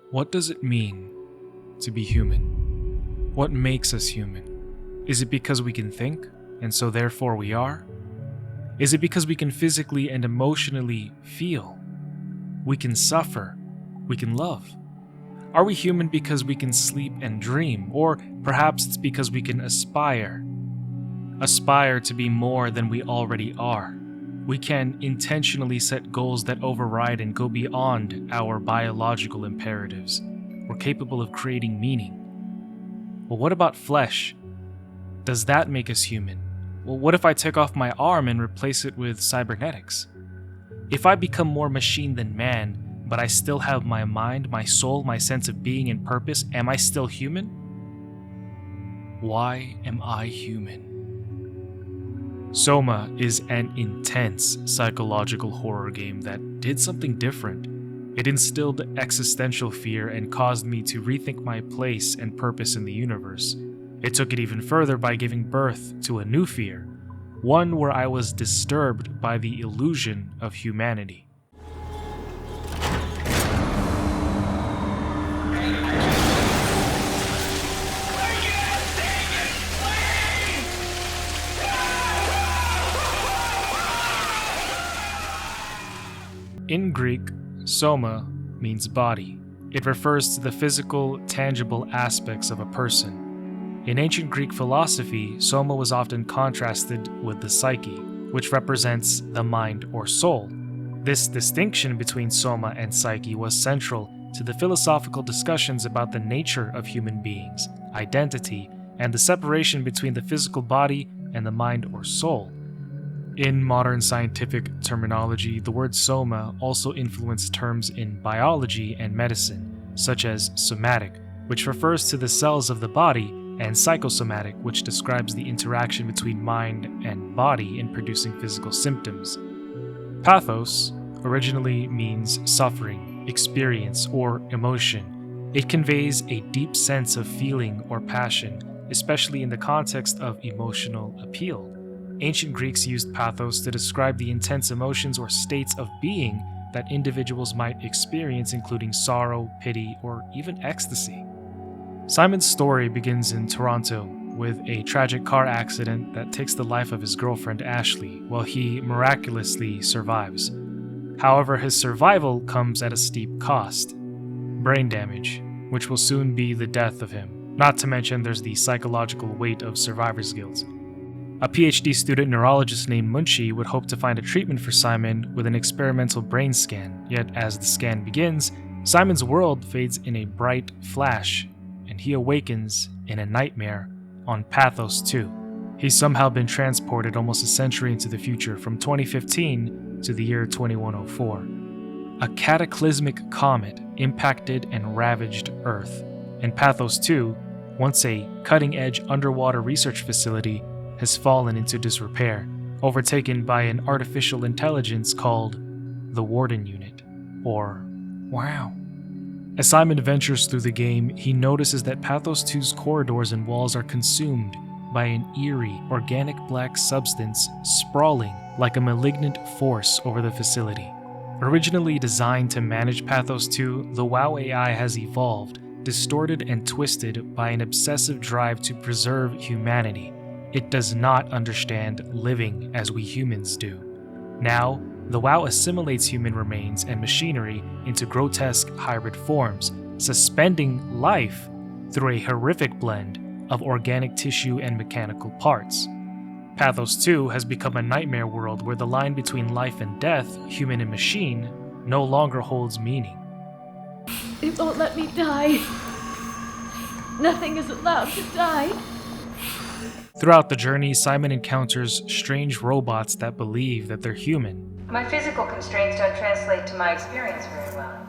What does it mean to be human? What makes us human? Is it because we can think, and so therefore we are? Is it because we can physically and emotionally feel? We can suffer, we can love? Are we human because we can sleep and dream, or perhaps it's because we can aspire to be more than we already are? We can intentionally set goals that override and go beyond our biological imperatives. We're capable of creating meaning. Well, what about flesh? Does that make us human? Well, what if I take off my arm and replace it with cybernetics? If I become more machine than man, but I still have my mind, my soul, my sense of being and purpose, am I still human? Why am I human? Soma is an intense psychological horror game that did something different. It instilled existential fear and caused me to rethink my place and purpose in the universe. It took it even further by giving birth to a new fear, one where I was disturbed by the illusion of humanity. In Greek, Soma means body. It refers to the physical, tangible aspects of a person. In ancient Greek philosophy, Soma was often contrasted with the psyche, which represents the mind or soul. This distinction between Soma and psyche was central to the philosophical discussions about the nature of human beings, identity, and the separation between the physical body and the mind or soul. In modern scientific terminology, the word soma also influenced terms in biology and medicine, such as somatic, which refers to the cells of the body, and psychosomatic, which describes the interaction between mind and body in producing physical symptoms. Pathos originally means suffering, experience, or emotion. It conveys a deep sense of feeling or passion, especially in the context of emotional appeal. Ancient Greeks used pathos to describe the intense emotions or states of being that individuals might experience, including sorrow, pity, or even ecstasy. Simon's story begins in Toronto with a tragic car accident that takes the life of his girlfriend Ashley, while he miraculously survives. However, his survival comes at a steep cost: brain damage, which will soon be the death of him. Not to mention there's the psychological weight of survivor's guilt. A PhD student neurologist named Munshi would hope to find a treatment for Simon with an experimental brain scan, yet as the scan begins, Simon's world fades in a bright flash, and he awakens in a nightmare on Pathos 2. He's somehow been transported almost a century into the future, from 2015 to the year 2104. A cataclysmic comet impacted and ravaged Earth, and Pathos 2, once a cutting-edge underwater research facility, has fallen into disrepair, overtaken by an artificial intelligence called the Warden Unit, or WOW. As Simon ventures through the game, he notices that Pathos 2's corridors and walls are consumed by an eerie, organic black substance sprawling like a malignant force over the facility. Originally designed to manage Pathos 2, the WOW AI has evolved, distorted and twisted by an obsessive drive to preserve humanity. It does not understand living as we humans do. Now, the WOW assimilates human remains and machinery into grotesque hybrid forms, suspending life through a horrific blend of organic tissue and mechanical parts. Pathos 2 has become a nightmare world where the line between life and death, human and machine, no longer holds meaning. It won't let me die. Nothing is allowed to die. Throughout the journey, Simon encounters strange robots that believe that they're human. My physical constraints don't translate to my experience very well.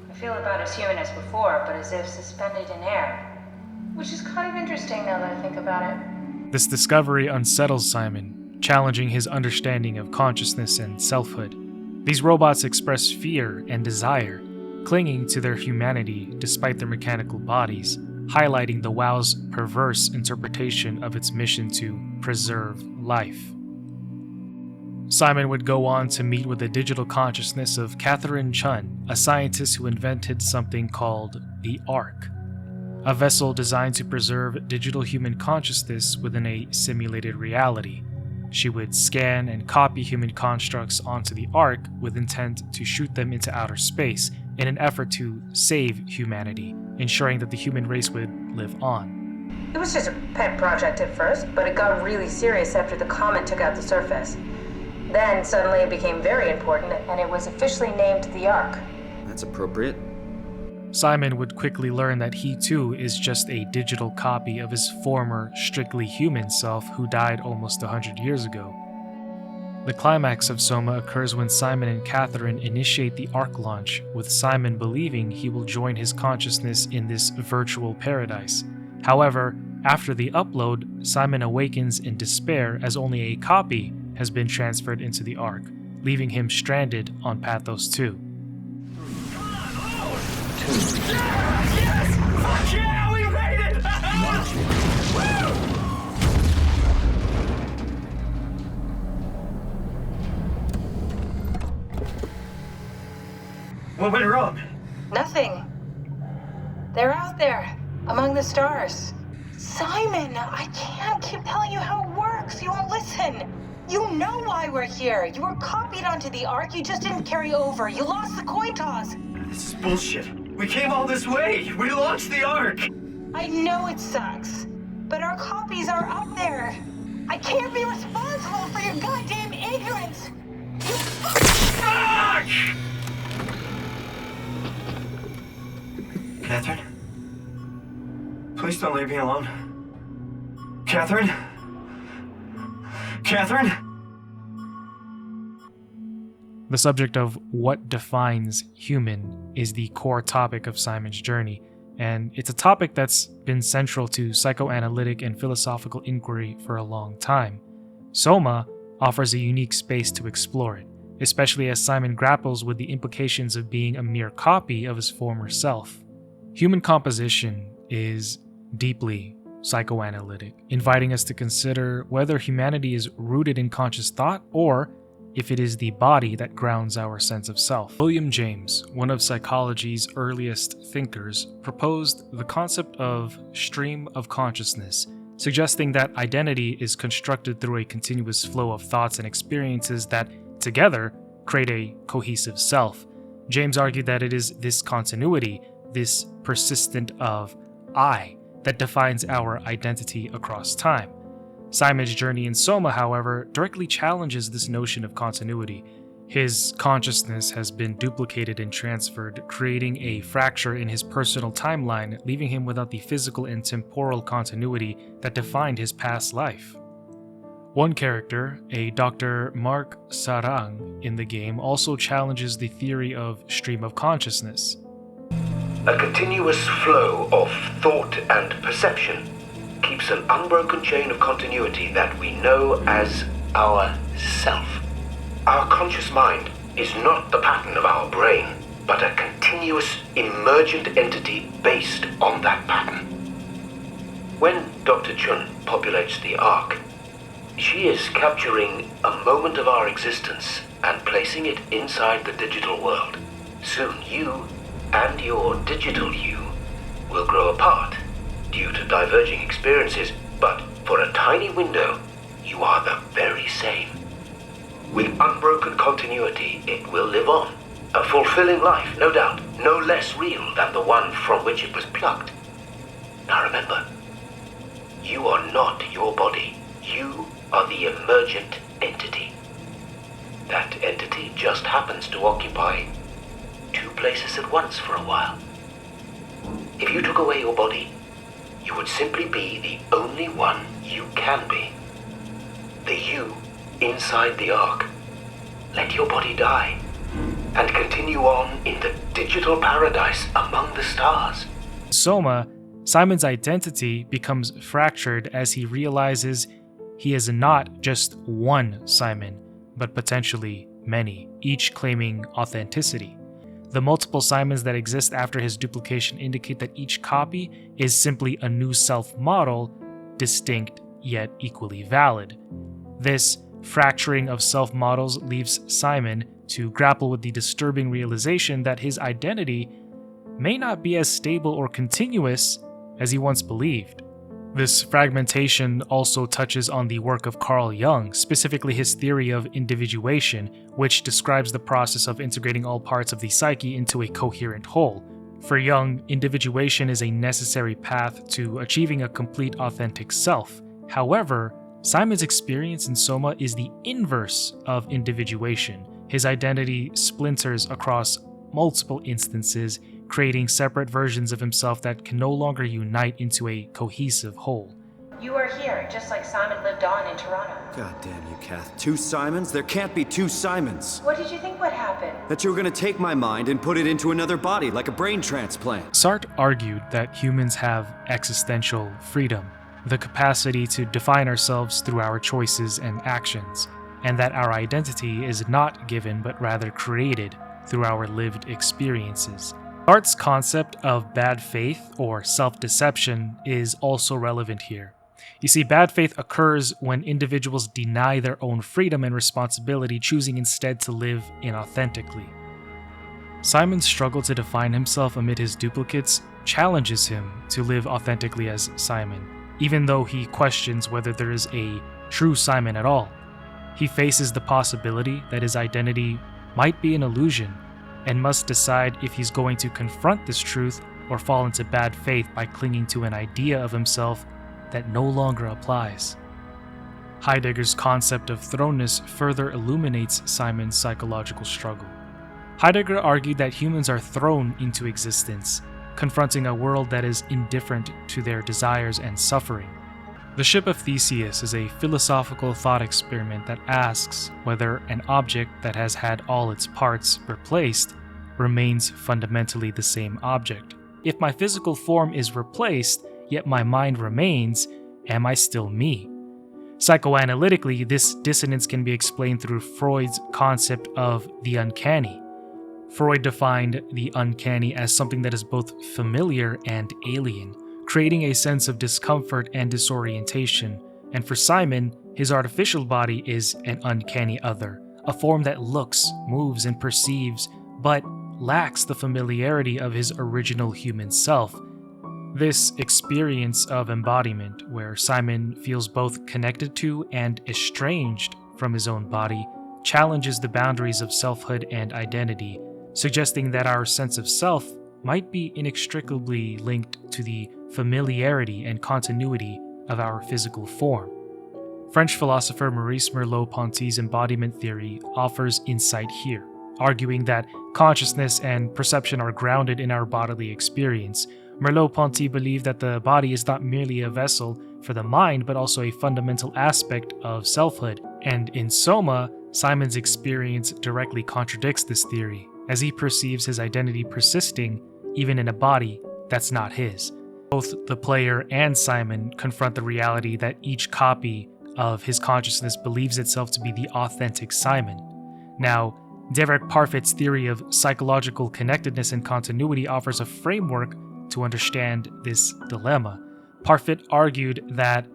I feel about as human as before, but as if suspended in air. Which is kind of interesting now that I think about it. This discovery unsettles Simon, challenging his understanding of consciousness and selfhood. These robots express fear and desire, clinging to their humanity despite their mechanical bodies, highlighting the WOW's perverse interpretation of its mission to preserve life. Simon would go on to meet with the digital consciousness of Catherine Chun, a scientist who invented something called the Ark, a vessel designed to preserve digital human consciousness within a simulated reality. She would scan and copy human constructs onto the Ark with intent to shoot them into outer space in an effort to save humanity, ensuring that the human race would live on. It was just a pet project at first, but it got really serious after the comet took out the surface. Then suddenly it became very important, and it was officially named the Ark. That's appropriate. Simon would quickly learn that he too is just a digital copy of his former, strictly human self who died almost 100 years ago. The climax of Soma occurs when Simon and Catherine initiate the Ark launch, with Simon believing he will join his consciousness in this virtual paradise. However, after the upload, Simon awakens in despair as only a copy has been transferred into the Ark, leaving him stranded on Pathos 2. Yes! Fuck yeah! We made it! What went wrong? Nothing. They're out there, among the stars. Simon, I can't keep telling you how it works. You won't listen. You know why we're here. You were copied onto the Ark. You just didn't carry over. You lost the coin toss. This is bullshit. We came all this way. We launched the Ark. I know it sucks, but our copies are up there. I can't be responsible for your goddamn ignorance. You Fuck! Catherine? Please don't leave me alone. Catherine? Catherine? The subject of what defines human is the core topic of Simon's journey, and it's a topic that's been central to psychoanalytic and philosophical inquiry for a long time. Soma offers a unique space to explore it, especially as Simon grapples with the implications of being a mere copy of his former self. Human composition is deeply psychoanalytic, inviting us to consider whether humanity is rooted in conscious thought or if it is the body that grounds our sense of self. William James, one of psychology's earliest thinkers, proposed the concept of stream of consciousness, suggesting that identity is constructed through a continuous flow of thoughts and experiences that, together, create a cohesive self. James argued that it is this continuity, this persistent of I, that defines our identity across time. Simon's journey in Soma, however, directly challenges this notion of continuity. His consciousness has been duplicated and transferred, creating a fracture in his personal timeline, leaving him without the physical and temporal continuity that defined his past life. One character, a Dr. Mark Sarang in the game, also challenges the theory of stream of consciousness. A continuous flow of thought and perception keeps an unbroken chain of continuity that we know as our self. Our conscious mind is not the pattern of our brain, but a continuous emergent entity based on that pattern. When Dr. Chun populates the Ark, she is capturing a moment of our existence and placing it inside the digital world. Soon you and your digital you will grow apart due to diverging experiences, but for a tiny window, you are the very same. With unbroken continuity, it will live on. A fulfilling life, no doubt, no less real than the one from which it was plucked. Now remember, you are not your body. You are the emergent entity. That entity just happens to occupy two places at once for a while. If you took away your body, you would simply be the only one you can be. The you inside the Ark. Let your body die and continue on in the digital paradise among the stars. Soma, Simon's identity becomes fractured as he realizes he is not just one Simon, but potentially many, each claiming authenticity. The multiple Simons that exist after his duplication indicate that each copy is simply a new self-model, distinct yet equally valid. This fracturing of self models leaves Simon to grapple with the disturbing realization that his identity may not be as stable or continuous as he once believed. This fragmentation also touches on the work of Carl Jung, specifically his theory of individuation, which describes the process of integrating all parts of the psyche into a coherent whole. For Jung, individuation is a necessary path to achieving a complete authentic self. However, Simon's experience in Soma is the inverse of individuation. His identity splinters across multiple instances, creating separate versions of himself that can no longer unite into a cohesive whole. You are here, just like Simon lived on in Toronto. God damn you, Kath. 2 Simons? There can't be 2 Simons. What did you think would happen? That you were gonna take my mind and put it into another body, like a brain transplant. Sartre argued that humans have existential freedom, the capacity to define ourselves through our choices and actions, and that our identity is not given but rather created through our lived experiences. Sartre's concept of bad faith or self-deception is also relevant here. You see, bad faith occurs when individuals deny their own freedom and responsibility, choosing instead to live inauthentically. Simon's struggle to define himself amid his duplicates challenges him to live authentically as Simon, even though he questions whether there is a true Simon at all. He faces the possibility that his identity might be an illusion, and must decide if he's going to confront this truth or fall into bad faith by clinging to an idea of himself that no longer applies. Heidegger's concept of thrownness further illuminates Simon's psychological struggle. Heidegger argued that humans are thrown into existence, confronting a world that is indifferent to their desires and suffering. The Ship of Theseus is a philosophical thought experiment that asks whether an object that has had all its parts replaced remains fundamentally the same object. If my physical form is replaced, yet my mind remains, am I still me? Psychoanalytically, this dissonance can be explained through Freud's concept of the uncanny. Freud defined the uncanny as something that is both familiar and alien, creating a sense of discomfort and disorientation, and for Simon, his artificial body is an uncanny other, a form that looks, moves, and perceives, but lacks the familiarity of his original human self. This experience of embodiment, where Simon feels both connected to and estranged from his own body, challenges the boundaries of selfhood and identity, suggesting that our sense of self might be inextricably linked to the familiarity and continuity of our physical form. French philosopher Maurice Merleau-Ponty's embodiment theory offers insight here, arguing that consciousness and perception are grounded in our bodily experience. Merleau-Ponty believed that the body is not merely a vessel for the mind, but also a fundamental aspect of selfhood. And in Soma, Simon's experience directly contradicts this theory, as he perceives his identity persisting even in a body that's not his. Both the player and Simon confront the reality that each copy of his consciousness believes itself to be the authentic Simon. Now, Derek Parfit's theory of psychological connectedness and continuity offers a framework to understand this dilemma. Parfit argued that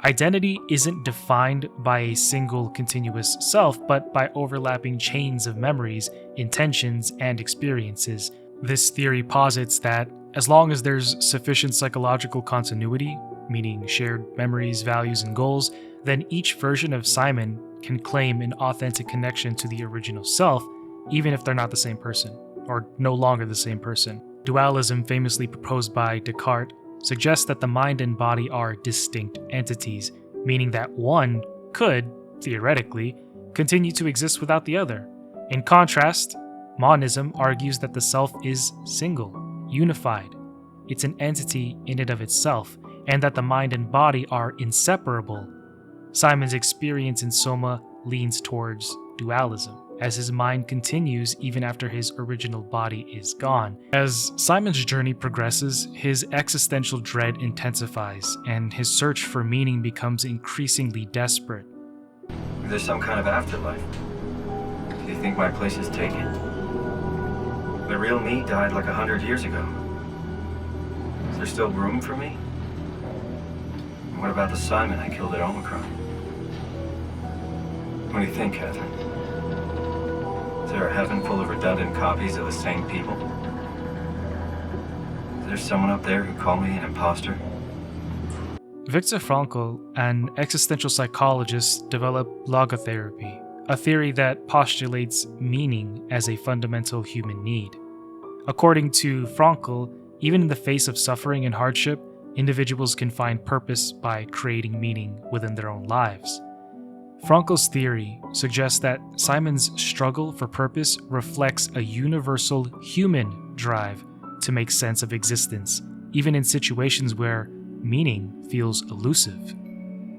identity isn't defined by a single continuous self, but by overlapping chains of memories, intentions, and experiences. This theory posits that as long as there's sufficient psychological continuity, meaning shared memories, values, and goals, then each version of Simon can claim an authentic connection to the original self, even if they're not the same person, or no longer the same person. Dualism, famously proposed by Descartes, suggests that the mind and body are distinct entities, meaning that one could, theoretically, continue to exist without the other. In contrast, monism argues that the self is single, unified. It's an entity in and of itself, and that the mind and body are inseparable. Simon's experience in Soma leans towards dualism, as his mind continues even after his original body is gone. As Simon's journey progresses, his existential dread intensifies, and his search for meaning becomes increasingly desperate. There's some kind of afterlife. Do you think my place is taken? The real me died like 100 years ago. Is there still room for me? And what about the Simon I killed at Omicron? What do you think, Catherine? Is there a heaven full of redundant copies of the same people? Is there someone up there who called me an imposter? Viktor Frankl, an existential psychologist, developed logotherapy, a theory that postulates meaning as a fundamental human need. According to Frankl, even in the face of suffering and hardship, individuals can find purpose by creating meaning within their own lives. Frankl's theory suggests that Simon's struggle for purpose reflects a universal human drive to make sense of existence, even in situations where meaning feels elusive.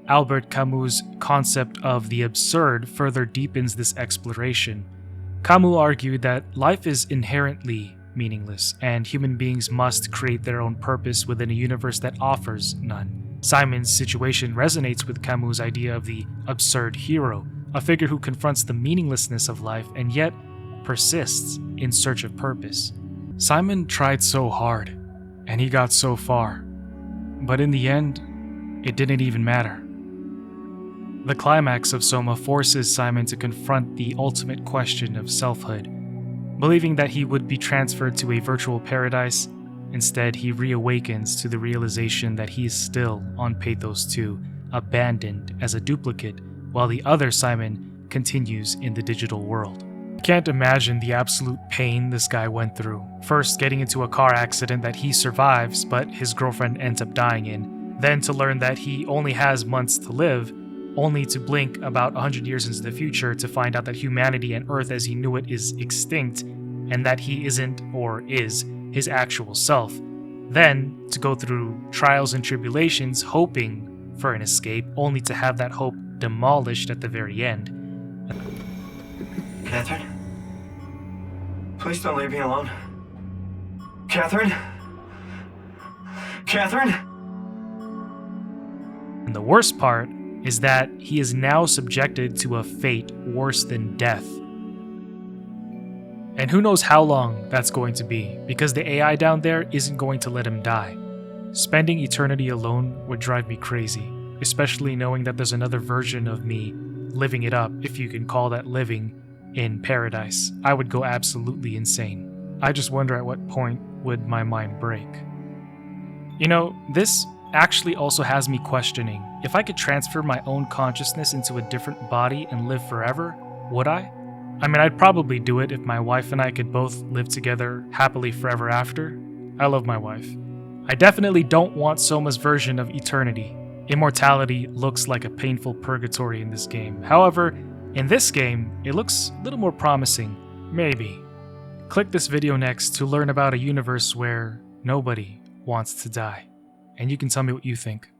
Albert Camus' concept of the absurd further deepens this exploration. Camus argued that life is inherently meaningless, and human beings must create their own purpose within a universe that offers none. Simon's situation resonates with Camus' idea of the absurd hero, a figure who confronts the meaninglessness of life and yet persists in search of purpose. Simon tried so hard, and he got so far, but in the end, it didn't even matter. The climax of Soma forces Simon to confront the ultimate question of selfhood. Believing that he would be transferred to a virtual paradise, instead he reawakens to the realization that he is still on Pathos 2, abandoned as a duplicate, while the other Simon continues in the digital world. Can't imagine the absolute pain this guy went through. First getting into a car accident that he survives, but his girlfriend ends up dying in. Then to learn that he only has months to live, only to blink about 100 years into the future to find out that humanity and Earth as he knew it is extinct, and that he isn't, or is, his actual self. Then to go through trials and tribulations hoping for an escape, only to have that hope demolished at the very end. Catherine? Please don't leave me alone. Catherine? Catherine? And the worst part is that he is now subjected to a fate worse than death. And who knows how long that's going to be, because the AI down there isn't going to let him die. Spending eternity alone would drive me crazy, especially knowing that there's another version of me living it up, if you can call that living, in paradise. I would go absolutely insane. I just wonder at what point would my mind break. You know, this actually also has me questioning, if I could transfer my own consciousness into a different body and live forever, would I? I mean, I'd probably do it if my wife and I could both live together happily forever after. I love my wife. I definitely don't want Soma's version of eternity. Immortality looks like a painful purgatory in this game. However, in this game, it looks a little more promising. Maybe. Click this video next to learn about a universe where nobody wants to die. And you can tell me what you think.